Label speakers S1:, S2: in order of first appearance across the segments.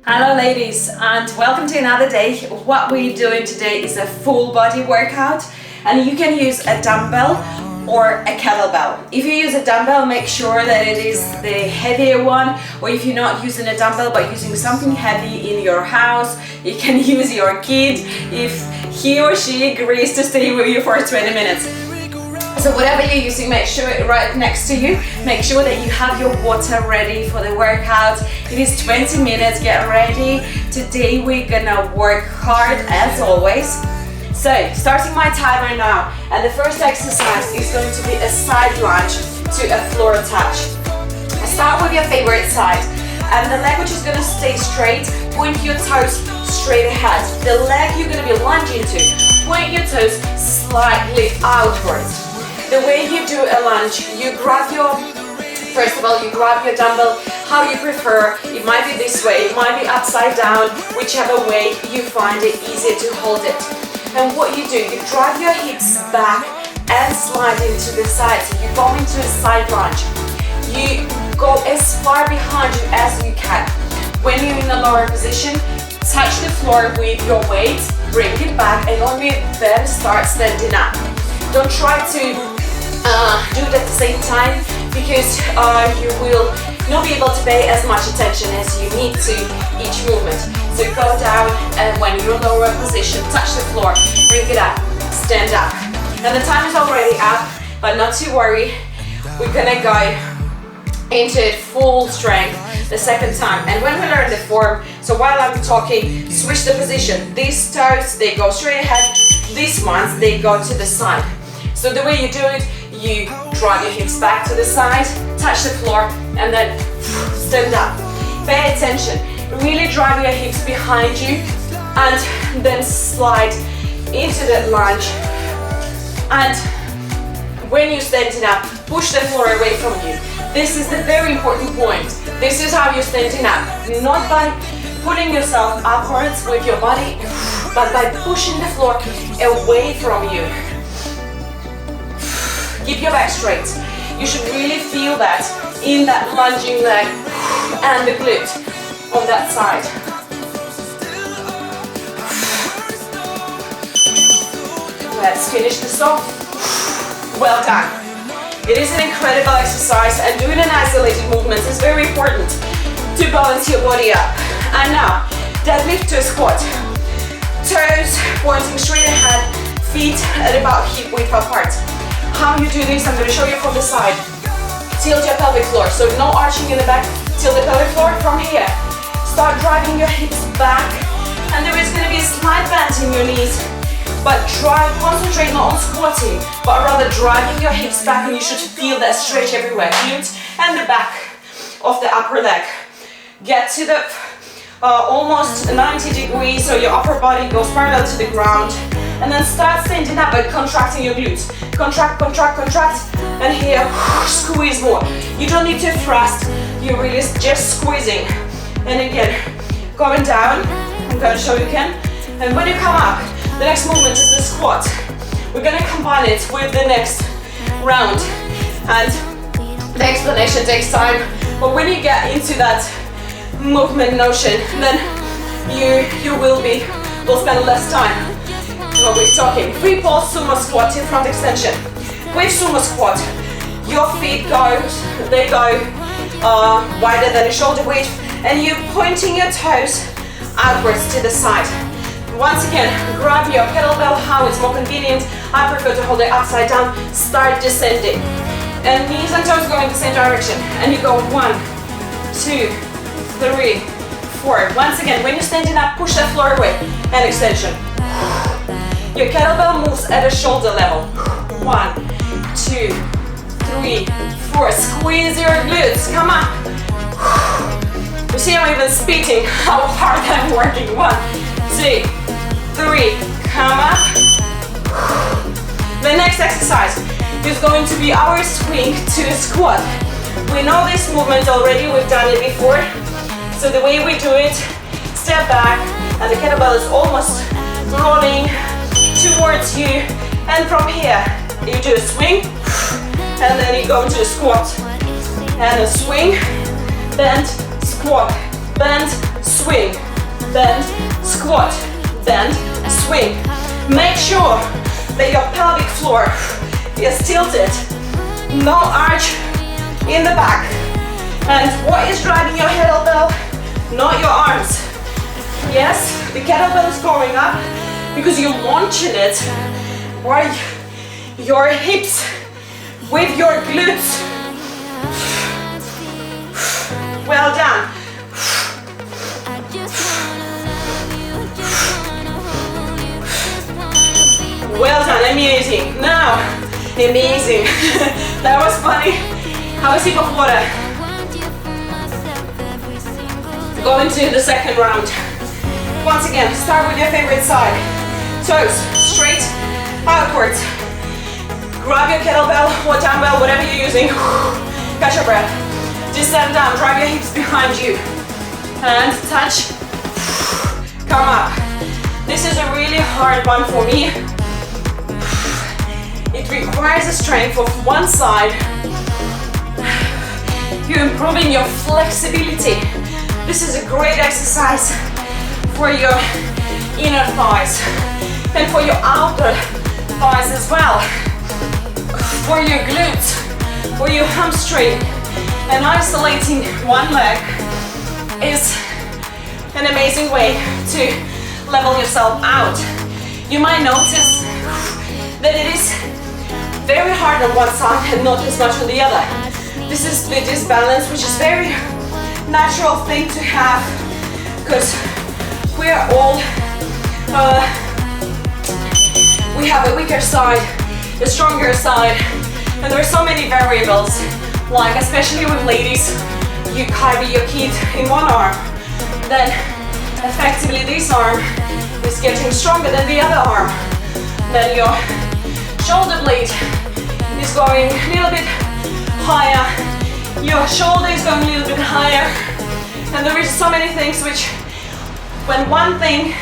S1: Hello ladies, and welcome to another day. What we're doing today is a full body workout, and you can use a dumbbell or a kettlebell. If you use a dumbbell, make sure that it is the heavier one, or if you're not using a dumbbell but using something heavy in your house, you can use your kid if he or she agrees to stay with you for 20 minutes. So whatever you're using, make sure it right next to you. Make sure that you have your water ready for the workout. It is 20 minutes, get ready. Today we're gonna work hard as always. So, starting my timer now, and the first exercise is going to be a side lunge to a floor touch. Start with your favorite side, and the leg which is gonna stay straight, point your toes straight ahead. The leg you're gonna be lunging to, point your toes slightly outwards. The way you do a lunge, you grab first of all, you grab your dumbbell how you prefer. It might be this way, it might be upside down, whichever way you find it easier to hold it. And what you do, you drive your hips back and slide into the side. So you go into a side lunge. You go as far behind you as you can. When you're in a lower position, touch the floor with your weight, bring it back, and only then start standing up. Don't try to do it at the same time, because you will not be able to pay as much attention as you need to each movement. So go down, and when you're in a lower position, touch the floor, bring it up, stand up. Now the time is already up, but not to worry. We're gonna go into it full strength the second time. And when we learn the form, so while I'm talking, switch the position. These toes, they go straight ahead. These ones, they go to the side. So the way you do it, you drive your hips back to the side, touch the floor, and then stand up. Pay attention. Really drive your hips behind you, and then slide into that lunge. And when you're standing up, push the floor away from you. This is the very important point. This is how you're standing up. Not by pulling yourself upwards with your body, but by pushing the floor away from you. Keep your back straight. You should really feel that in that lunging leg and the glute on that side. Let's finish this off. Well done. It is an incredible exercise, and doing an isolated movement is very important to balance your body up. And now, deadlift to a squat. Toes pointing straight ahead, feet at about hip width apart. How you do this, I'm going to show you from the side. Tilt your pelvic floor, so no arching in the back. Tilt the pelvic floor from here. Start driving your hips back, and there is going to be a slight bend in your knees. But concentrate not on squatting, but rather driving your hips back, and you should feel that stretch everywhere. Glute and the back of the upper leg. Get to the almost 90 degrees, so your upper body goes parallel to the ground. And then start standing up by contracting your glutes. Contract, contract, contract, and here, squeeze more. You don't need to thrust, you're really just squeezing. And again, going down, I'm going to show you again. And when you come up, the next movement is the squat. We're going to combine it with the next round. And the explanation takes time, but when you get into that movement notion, then will spend less time. What we're talking, 3-pole sumo squat in front extension. With sumo squat, your feet go wider than the shoulder width, and you're pointing your toes outwards to the side. Once again, grab your kettlebell, how it's more convenient. I prefer to hold it upside down. Start descending, and knees and toes go in the same direction, and you go 1, 2, 3, 4. Once again, when you're standing up, push that floor away and extension. Your kettlebell moves at a shoulder level. 1, 2, 3, 4. Squeeze your glutes. Come on. You see, I'm even spitting how hard I'm working. 1, 2, 3. Come up. The next exercise is going to be our swing to the squat. We know this movement already. We've done it before. So the way we do it, step back, and the kettlebell is almost rolling towards you, and from here you do a swing, and then you go into the squat, and a swing, bend, squat, bend, swing, bend, squat, bend, swing. Make sure that your pelvic floor is tilted, no arch in the back. And what is driving your kettlebell? Not your arms. Yes, the kettlebell is going up because you're launching it right your hips with your glutes. Well done. Well done, amazing. Now, amazing. That was funny. Have a sip of water. Go into the second round. Once again, start with your favorite side. Toes straight outwards. Grab your kettlebell or dumbbell, whatever you're using. Catch your breath. Descend down, drive your hips behind you. And touch. Come up. This is a really hard one for me. It requires a strength of one side. You're improving your flexibility. This is a great exercise for your inner thighs and for your outer thighs as well. For your glutes, for your hamstring. And isolating one leg is an amazing way to level yourself out. You might notice that it is very hard on one side and not as much on the other. This is the disbalance, which is a very natural thing to have because we are all, we have a weaker side, a stronger side, and there are so many variables, like especially with ladies, you carry your kid in one arm, then effectively this arm is getting stronger than the other arm, then your shoulder blade is going a little bit higher, your shoulder is going a little bit higher, and there is so many things which, when one thing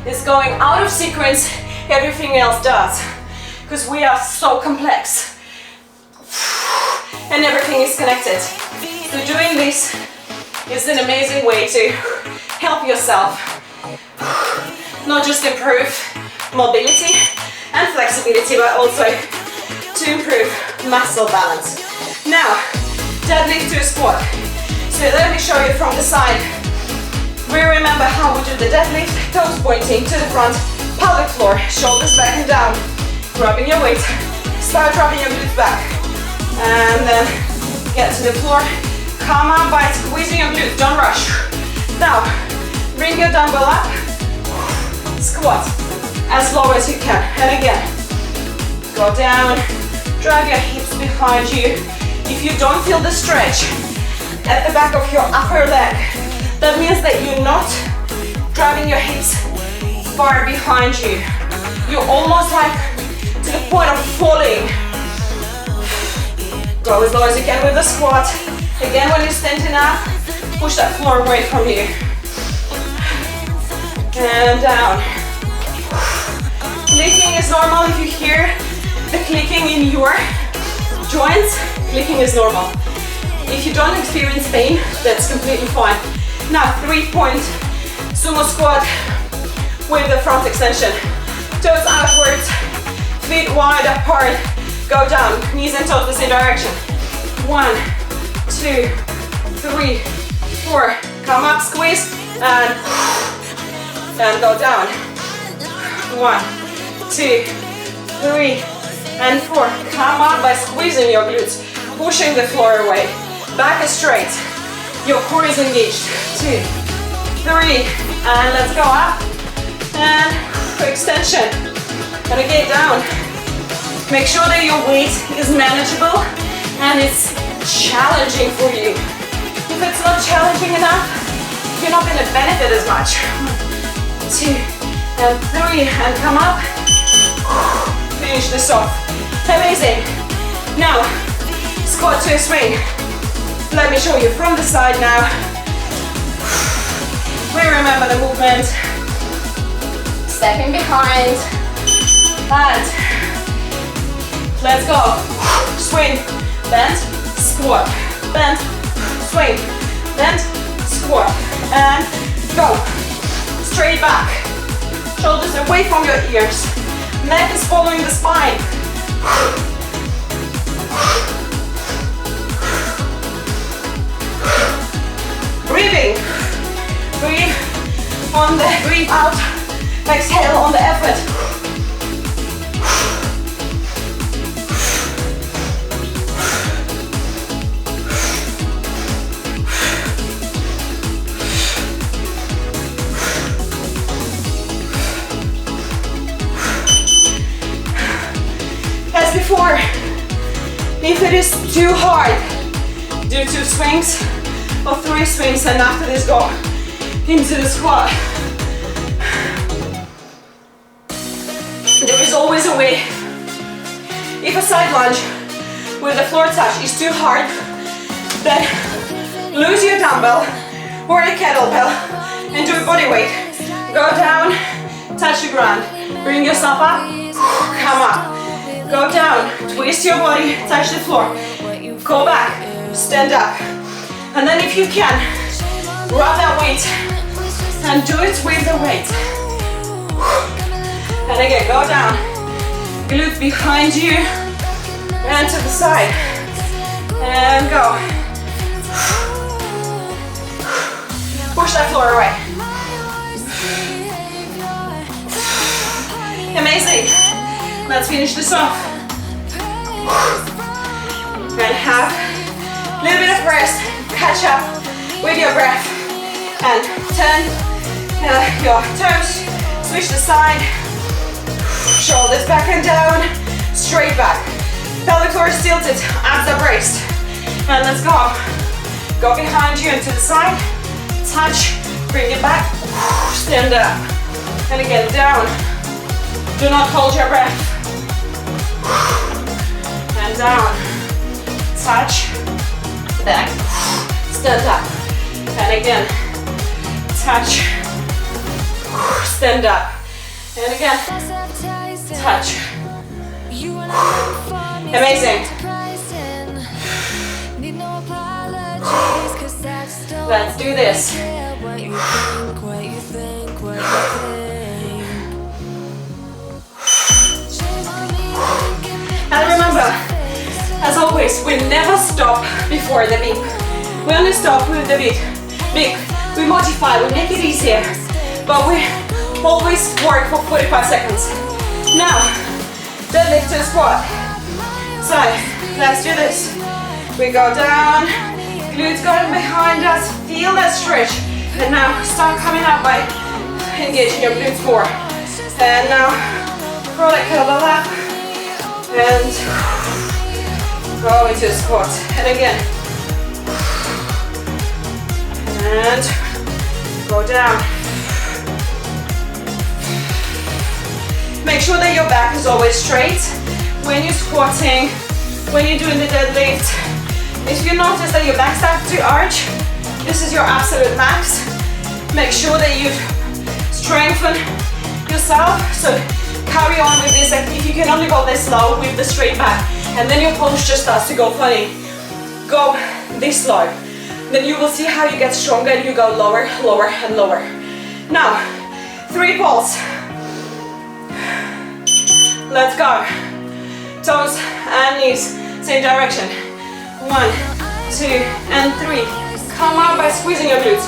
S1: is going out of sequence, everything else does, because we are so complex and everything is connected. So doing this is an amazing way to help yourself not just improve mobility and flexibility, but also to improve muscle balance. Now, deadlift to a squat. So let me show you from the side. We remember how we do the deadlift, toes pointing to the front, pelvic floor, shoulders back and down, grabbing your weight, start dropping your glutes back, and then get to the floor, come up by squeezing your glutes, don't rush. Now, bring your dumbbell up, squat as low as you can, and again, go down, drive your hips behind you. If you don't feel the stretch at the back of your upper leg, that means that you're not driving your hips far behind you. You're almost like to the point of falling. Go as low as you can with the squat. Again, when you're standing up, push that floor away from you. And down. Clicking is normal. If you hear the clicking in your joints, clicking is normal. If you don't experience pain, that's completely fine. Now, 3-point sumo squat with the front extension. Toes outwards, feet wide apart, go down, knees and toes the same direction. 1, 2, 3, 4, come up, squeeze, and go down. 1, 2, 3, and 4. Come up by squeezing your glutes, pushing the floor away. Back is straight, your core is engaged. 2, 3, and let's go up, and extension, and again down. Make sure that your weight is manageable and it's challenging for you. If it's not challenging enough, you're not going to benefit as much. 2 and 3, and come up. Finish this off. Amazing. Now, squat to a swing. Let me show you from the side now. We remember the movement. Stepping behind. And let's go. Swing, bend, squat, bend, swing, bend, squat, and Go. Straight back. Shoulders away from your ears. Neck is following the spine. Breathing. Breathe on the breathe out. Exhale on the effort. As before, if it is too hard, do 2 swings or 3 swings, and after this go into the squat. There is always a way. If a side lunge with the floor touch is too hard, then lose your dumbbell or a kettlebell and do a body weight. Go down, touch the ground, bring yourself up, come up. Go down, twist your body, touch the floor. Go back, stand up. And then if you can, grab that weight and do it with the weight. And again, go down. Glutes behind you and to the side. And go. Push that floor away. Amazing. Let's finish this off. And have a little bit of rest. Catch up with your breath. And turn your toes. Switch the side. Shoulders back and down. Straight back. Pelvic floor is tilted. Abs are braced. And let's go. Go behind you and to the side. Touch. Bring it back. Stand up. And again, down. Do not hold your breath. And down. Touch. Back. Stand up. And again. Touch. Stand up. And again. Touch. Amazing. Let's do this. And remember, as always, we never stop before the beep. We only stop with the beep. We modify, we make it easier, but we always work for 45 seconds. Now, deadlift to squat. So, let's do this. We go down, glutes going behind us, feel that stretch. And now, start coming up by engaging your glutes more. And now, throw that kettlebell up. And go into a squat. And again. And go down. Make sure that your back is always straight when you're squatting, when you're doing the deadlift. If you notice that your back starts to arch, this is your absolute max. Make sure that you strengthen yourself. So carry on with this. If you can only go this slow with the straight back, and then your posture starts to go funny, go this slow. Then you will see how you get stronger and you go lower, lower, and lower. Now, 3 pulls. Let's go. Toes and knees, same direction. 1, 2, and 3. Come up by squeezing your glutes.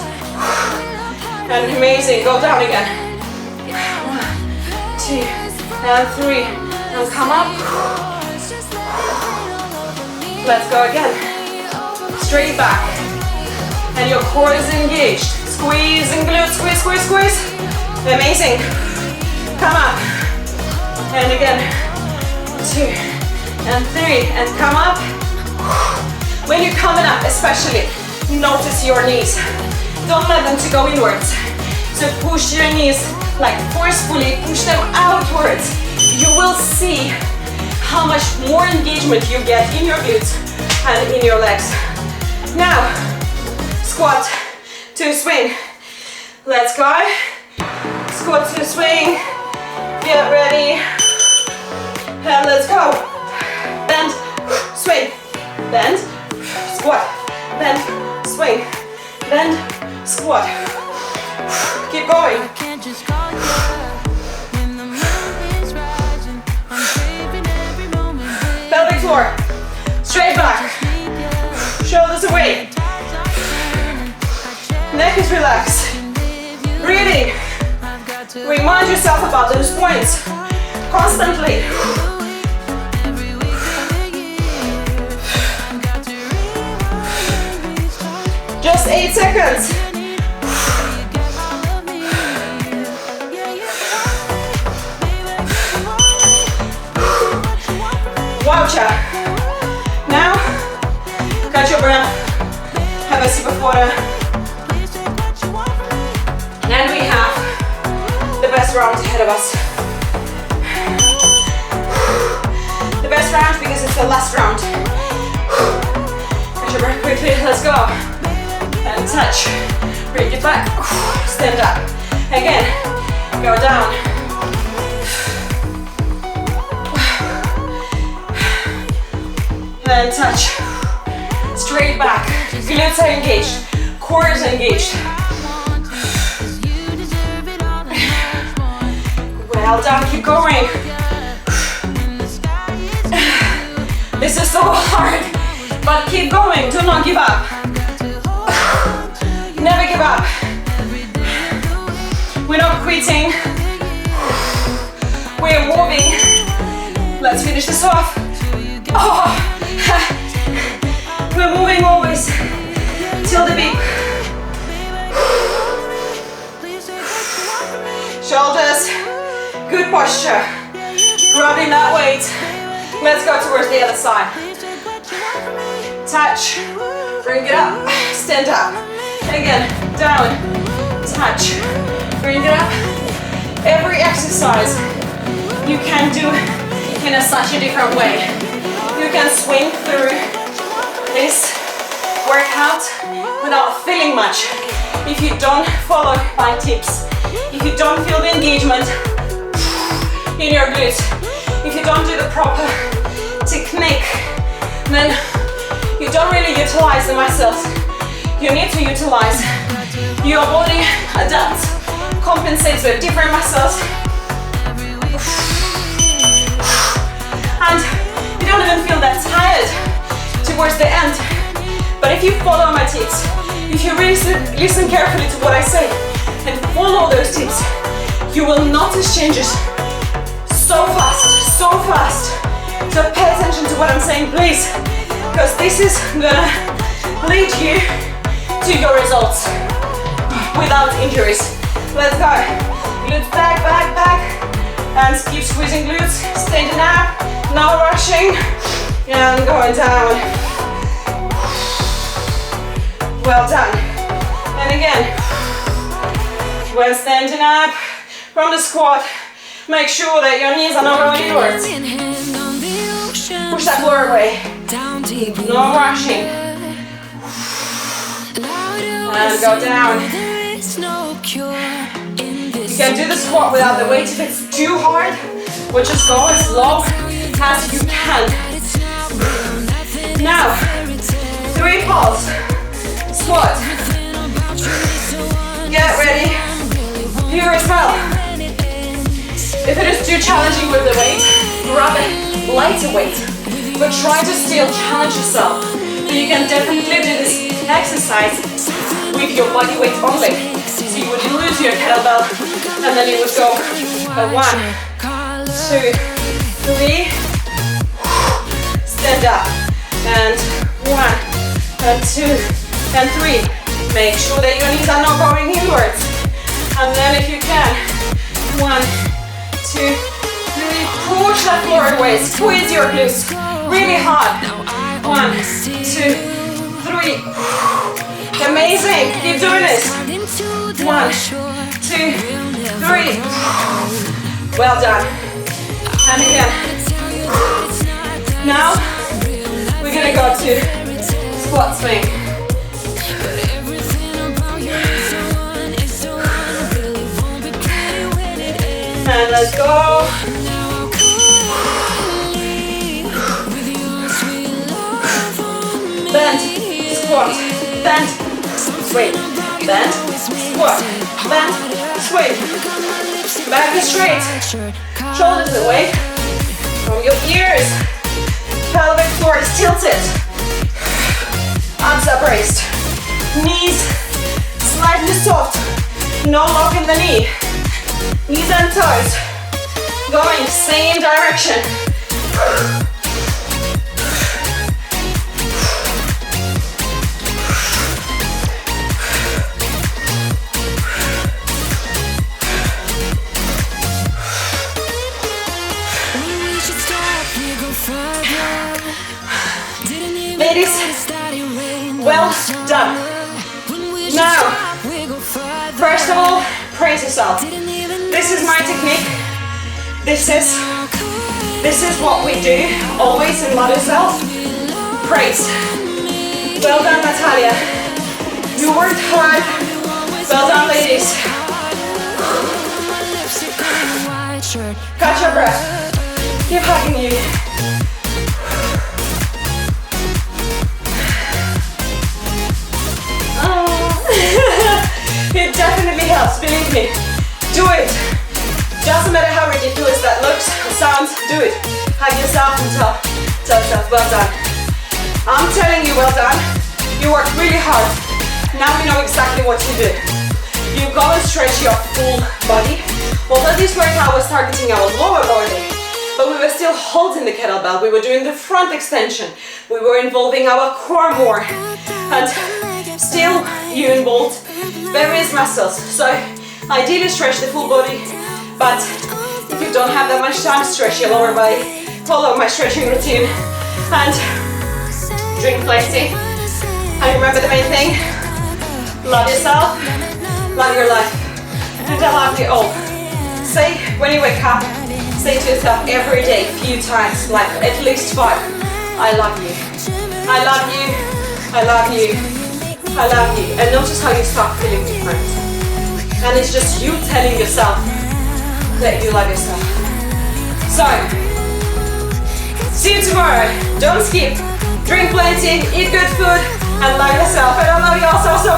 S1: And amazing, go down again. 1, 2, and 3. And come up. Let's go again. Straight back. And your core is engaged. Squeeze and glutes, squeeze, squeeze, squeeze. Amazing. Come up. And again. 2, and 3. And come up. When you're coming up, especially, notice your knees. Don't let them to go inwards. So push your knees, like forcefully push them outwards. You will see how much more engagement you get in your glutes and in your legs. Now, squat to swing. Let's go. Squat to swing. Get ready. And let's go. Bend, swing, bend, squat, bend, swing, bend, squat. Keep going. Pelvic floor. Straight back. Shoulders away. Neck is relaxed. Breathing. Remind yourself about those points constantly. Just 8 seconds. Wowcha. Now, catch your breath. Have a sip of water. And we have the best round ahead of us. The best round because it's the last round. Catch your breath quickly. Let's go. And touch. Bring it back. Stand up. Again. Go down. And touch. Straight back. Glutes are engaged. Core is engaged. Well done. Keep going. This is so hard. But keep going. Do not give up. Never give up. We're not quitting. We're moving. Let's finish this off. Oh. We're moving always till the beat. Shoulders, good posture. Grabbing that weight. Let's go towards the other side. Touch, bring it up, stand up. Again, down, touch, bring it up. Every exercise you can do in such a different way. You can swing through this workout without feeling much. If you don't follow my tips, if you don't feel the engagement in your glutes, if you don't do the proper technique, then you don't really utilize the muscles. You need to utilize your body, adapts, compensates with different muscles. And you don't even feel that tired towards the end. But if you follow my tips, if you really listen carefully to what I say and follow those tips, you will notice changes so fast, so fast. So pay attention to what I'm saying, please, because this is gonna lead you to your results without injuries. Let's go. Glutes back, back, back, and keep squeezing glutes. Standing up, no rushing, and going down. Well done. And again, when standing up from the squat, make sure that your knees are not going inwards. Push that floor away. No rushing. And go down. You can do the squat without the weight if it's too hard, but just go as low as you can. Now, 3 pulse. Squat. Get ready. Here as well. If it is too challenging with the weight, grab a lighter weight, but try to still challenge yourself. But you can definitely do this exercise with your body weight only. So you would lose your kettlebell, and then you would go 1, 2, 3. Stand up, and 1, and 2, and 3. Make sure that your knees are not going inwards. And then if you can, 1, 2, 3. Push that floor away. Squeeze your glutes really hard. 1, 2, 3. Amazing. Keep doing this. 1, 2, 3. Well done. And again. Now we're gonna go to squat swing. And let's go. Bend, squat, bend, swing, bend, squat, bend, swing. Back is straight, shoulders away from your ears. Pelvic floor is tilted. Arms are braced. Knees slightly soft. No lock in the knee. Knees and toes going same direction. Ladies, well done. Now, first of all, praise yourself. This is my technique. This is what we do always in Love Yourself. Praise. Well done, Natalia. You worked hard. Well done, ladies. Catch your breath. Keep hugging you. It definitely helps, believe me. Do it. Doesn't matter how ridiculous that looks or sounds, do it. Hug yourself and tell yourself, well done. I'm telling you, well done. You worked really hard. Now we know exactly what to do. You go and stretch your full body. Although this workout was targeting our lower body, but we were still holding the kettlebell. We were doing the front extension. We were involving our core more. And still you involved various muscles. So ideally stretch the full body, but if you don't have that much time, stretch your lower body. Follow my stretching routine and drink plenty. And remember the main thing, love yourself, love your life, and I love you all. Say when you wake up, say to yourself every day, a few times, like at least 5, I love you, I love you, I love you, I love you. And notice how you start feeling different. And it's just you telling yourself that you love yourself. So, see you tomorrow. Don't skip. Drink plenty, eat good food, and love yourself. And I love you all so, so